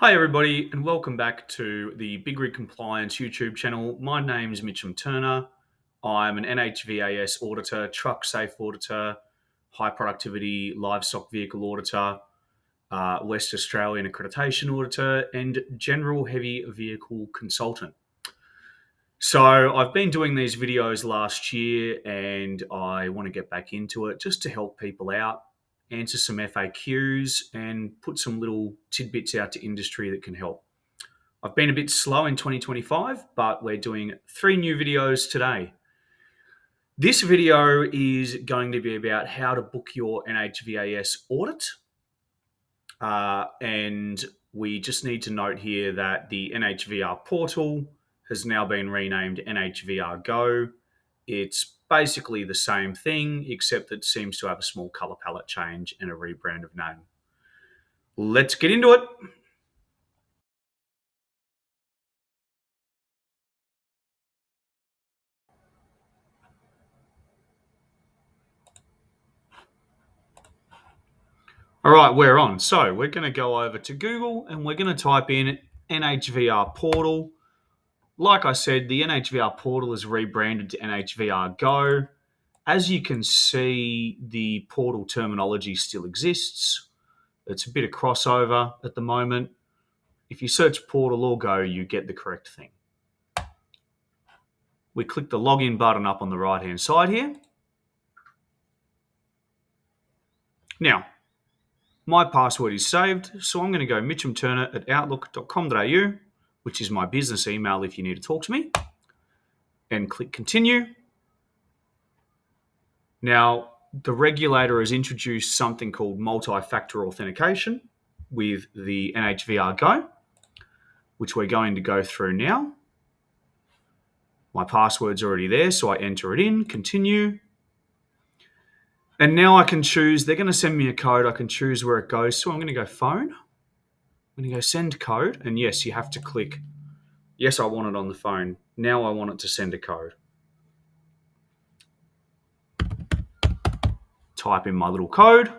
Hi, everybody, and welcome back to the Big Rig Compliance YouTube channel. My name is Mitcham Turner. I'm an NHVAS Auditor, Truck Safe Auditor, High Productivity Livestock Vehicle Auditor, West Australian Accreditation Auditor, and General Heavy Vehicle Consultant. So I've been doing these videos last year and I want to get back into it just to help people out, answer some FAQs and put some little tidbits out to industry that can help. I've been a bit slow in 2025, but we're doing 3 new videos today. This video is going to be about how to book your NHVAS audit. And we just need to note here that the NHVR Portal has now been renamed NHVR Go. It's basically the same thing, except that it seems to have a small color palette change and a rebrand of name. Let's get into it. All right, we're on. So we're going to go over to Google and we're going to type in NHVR Portal. Like I said, the NHVR Portal is rebranded to NHVR Go. As you can see, the portal terminology still exists. It's a bit of crossover at the moment. If you search Portal or Go, you get the correct thing. We click the login button up on the right-hand side here. Now, my password is saved, so I'm going to go mitchamturner@outlook.com.au, which is my business email if you need to talk to me, and click continue. Now, the regulator has introduced something called multi-factor authentication with the NHVR Go, which we're going to go through now. My password's already there, so I enter it in, continue. And now I can choose, they're going to send me a code, I can choose where it goes. So I'm going to go phone, I'm going to go send code, and yes, you have to click, yes, I want it on the phone. Now I want it to send a code. Type in my little code.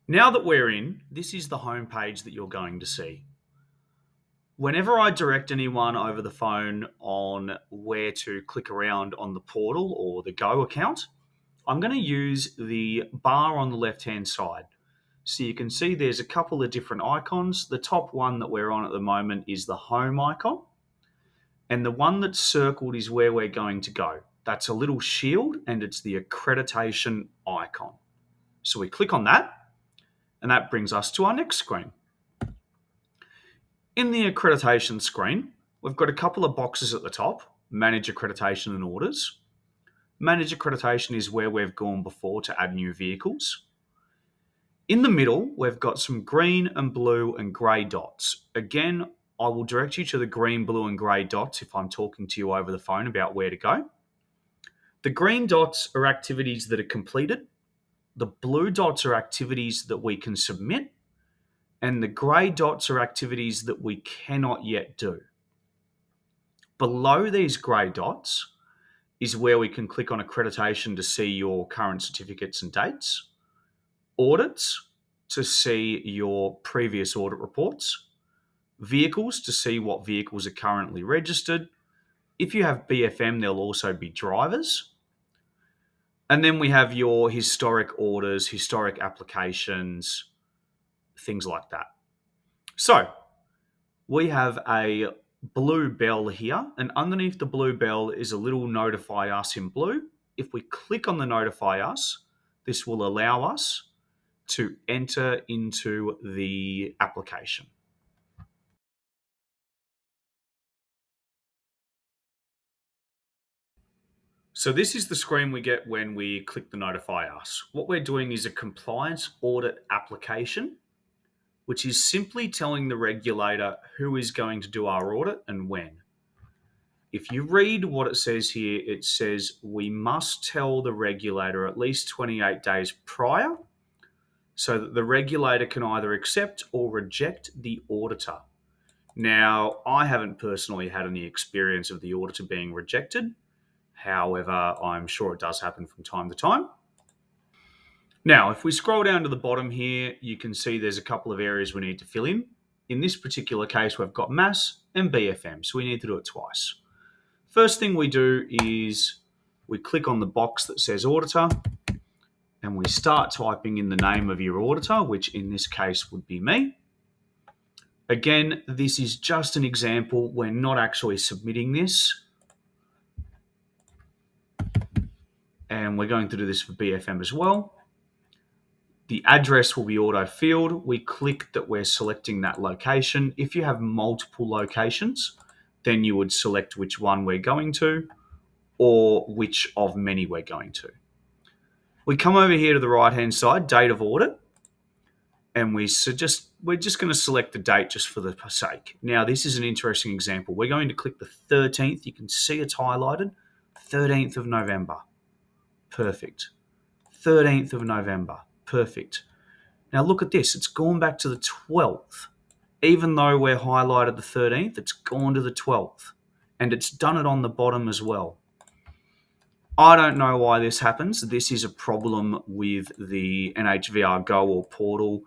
Now that we're in, this is the home page that you're going to see. Whenever I direct anyone over the phone on where to click around on the portal or the Go account, I'm going to use the bar on the left-hand side. So you can see there's a couple of different icons. The top one that we're on at the moment is the home icon. And the one that's circled is where we're going to go. That's a little shield and it's the accreditation icon. So we click on that and that brings us to our next screen. In the accreditation screen, we've got a couple of boxes at the top, manage accreditation and orders. Manage accreditation is where we've gone before to add new vehicles. In the middle, we've got some green and blue and grey dots. Again, I will direct you to the green, blue and grey dots if I'm talking to you over the phone about where to go. The green dots are activities that are completed. The blue dots are activities that we can submit. And the grey dots are activities that we cannot yet do. Below these grey dots is where we can click on accreditation to see your current certificates and dates, audits to see your previous audit reports, vehicles to see what vehicles are currently registered. If you have BFM, there'll also be drivers. And then we have your historic orders, historic applications, things like that. So we have a blue bell here, and underneath the blue bell is a little notify us in blue. If we click on the notify us, this will allow us to enter into the application. So this is the screen we get when we click the notify us. What we're doing is a compliance audit application, which is simply telling the regulator who is going to do our audit and when. If you read what it says here, it says we must tell the regulator at least 28 days prior so that the regulator can either accept or reject the auditor. Now, I haven't personally had any experience of the auditor being rejected. However, I'm sure it does happen from time to time. Now, if we scroll down to the bottom here, you can see there's a couple of areas we need to fill in. In this particular case, we've got MAS and BFM, so we need to do it twice. First thing we do is we click on the box that says Auditor, and we start typing in the name of your auditor, which in this case would be me. Again, this is just an example. We're not actually submitting this. And we're going to do this for BFM as well. The address will be auto-filled. We click that we're selecting that location. If you have multiple locations, then you would select which one we're going to or which of many we're going to. We come over here to the right-hand side, date of audit, and we're just going to select the date just for the sake. Now, this is an interesting example. We're going to click the 13th. You can see it's highlighted, 13th of November. Perfect. 13th of November. Perfect. Now look at this. It's gone back to the 12th. Even though we're highlighted the 13th, it's gone to the 12th. And it's done it on the bottom as well. I don't know why this happens. This is a problem with the NHVR Go or Portal.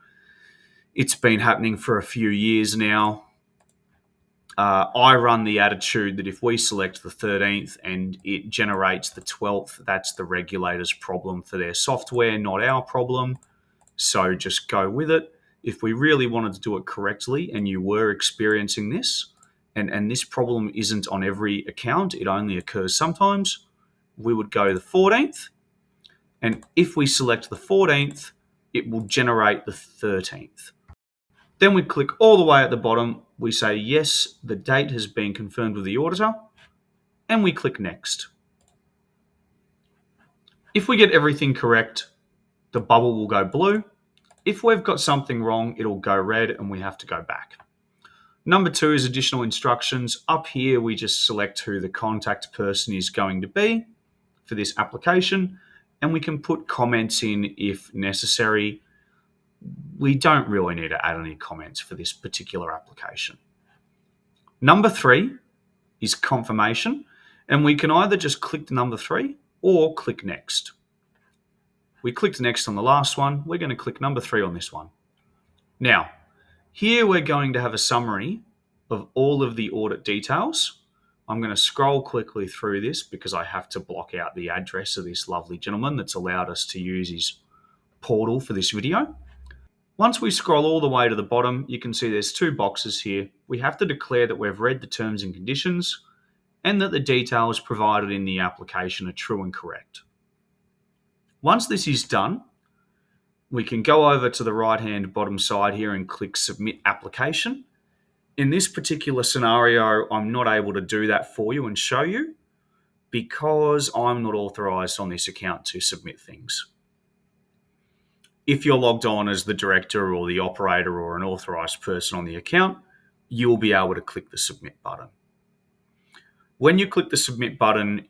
It's been happening for a few years now. I run the attitude that if we select the 13th and it generates the 12th, that's the regulator's problem for their software, not our problem. So just go with it. If we really wanted to do it correctly and you were experiencing this, and this problem isn't on every account, it only occurs sometimes, we would go the 14th. And if we select the 14th, it will generate the 13th. Then we click all the way at the bottom. We say, yes, the date has been confirmed with the auditor, and we click next. If we get everything correct, the bubble will go blue. If we've got something wrong, it'll go red and we have to go back. Number 2 is additional instructions. Up here, we just select who the contact person is going to be for this application, and we can put comments in if necessary. We don't really need to add any comments for this particular application. Number 3 is confirmation, and we can either just click number 3 or click next. We clicked next on the last one. We're going to click number 3 on this one. Now, here we're going to have a summary of all of the audit details. I'm going to scroll quickly through this because I have to block out the address of this lovely gentleman that's allowed us to use his portal for this video. Once we scroll all the way to the bottom, you can see there's 2 boxes here. We have to declare that we've read the terms and conditions and that the details provided in the application are true and correct. Once this is done, we can go over to the right-hand bottom side here and click Submit Application. In this particular scenario, I'm not able to do that for you and show you because I'm not authorized on this account to submit things. If you're logged on as the director or the operator or an authorized person on the account, you'll be able to click the Submit button. When you click the Submit button,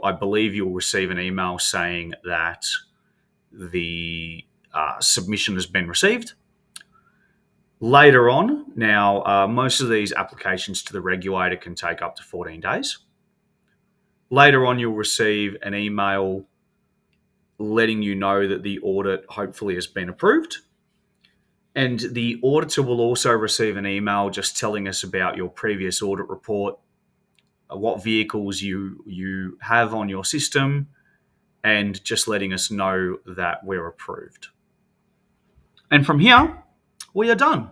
I believe you'll receive an email saying that the submission has been received. Later on, now most of these applications to the regulator can take up to 14 days. Later on, you'll receive an email letting you know that the audit hopefully has been approved. And the auditor will also receive an email just telling us about your previous audit report, what vehicles you have on your system, and just letting us know that we're approved. And from here, we are done.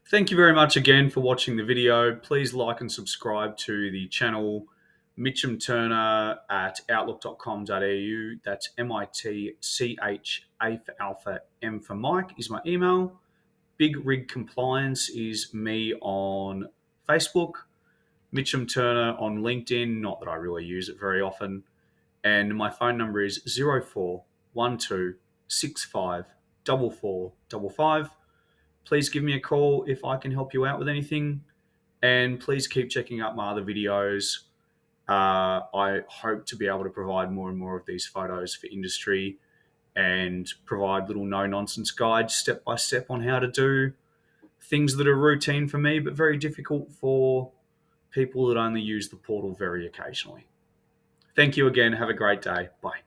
Thank you very much again for watching the video. Please like and subscribe to the channel Mitcham Turner at outlook.com.au. That's MITCH, A for Alpha, M for Mike is my email. Big Rig Compliance is me on Facebook. Mitcham Turner on LinkedIn, not that I really use it very often. And my phone number is 0412654455. Please give me a call if I can help you out with anything. And please keep checking out my other videos. I hope to be able to provide more and more of these photos for industry and provide little no-nonsense guides step by step on how to do things that are routine for me but very difficult for people that only use the portal very occasionally. Thank you again. Have a great day. Bye.